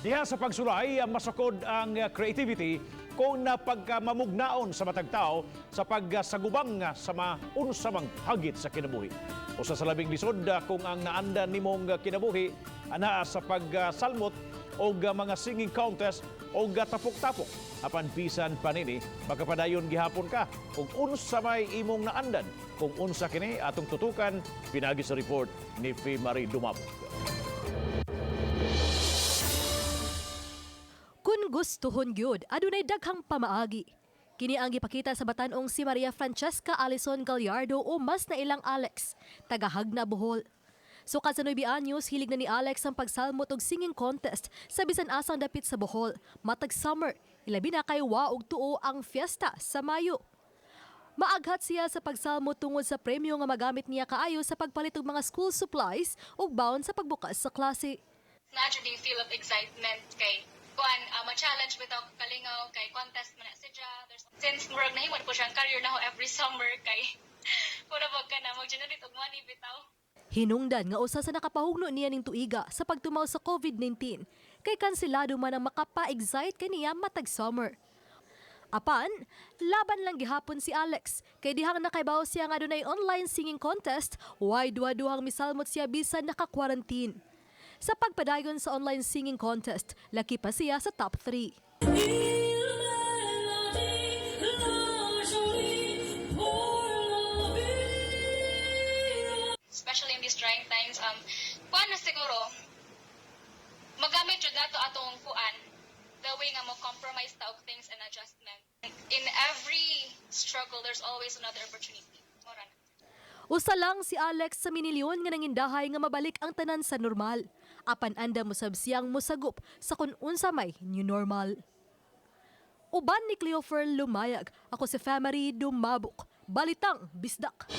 Diha sa pagsulay, masukod ang creativity kung napagmamugnaon sa matag tao sa pagsagubang sa maunsamang hagit sa kinabuhi. Usa sa labing lisod kung ang naanda nimong kinabuhi ana sa pagsalmot o mga singing contest o tapok-tapok. Apan bisan panini, makapadayon gihapon ka kung unsa may imong naandan. Kung unsa kini atong tutukan, pinagi sa report ni Fee Marie Dumab. Kung gustuhon gyud, adunay daghang pamaagi. Kini ang gipakita sa batan-ong si Maria Francesca Alison Gallardo o mas na ilang Alex, tagahagna Bohol. Sukad sa 9 anyos, hilig na ni Alex ang pagsalmot og singing contest sa bisan asang dapit sa Bohol, matag summer, ilabi na kay wa og tuo ang fiesta sa Mayo. Maaghat siya sa pagsalmot tungod sa premyo nga magamit niya kaayo sa pagpalit og mga school supplies ug baon sa pagbukas sa klase. Naturally feel of excitement kay kuan ma-challenge bitaw kalingaw kay contest man na siya. Since murag nahimod po siyang career na ho every summer kay pura pag ka na mag-generate og money bitaw. Hinungdan nga usa sa nakapahugno niya ning tuiga sa pagtumaw sa COVID-19 kay kanselado man ang makapa-excite kaniya matag summer. Apan, laban lang gihapon si Alex kay dihang nakaibaw siya nga adunay online singing contest, why duha-duhang misalmot siya bisan naka-quarantine. Sa pagpadayon sa online singing contest, laki pa siya sa top 3. Especially in these trying times, kuan na siguro, magamit jud nato atong kuan, the way nga mo compromise ta og things and adjustment. In every struggle, there's always another opportunity. Mora na. Usa lang si Alex sa minilyon nga nangindahay nga mabalik ang tanan sa normal. Apan anda mo sab siyang mosagup sa kun unsa may new normal. Uban ni Cleofer Lumayag, ako si Fee Marie Dumabok, Balitang Bisdak.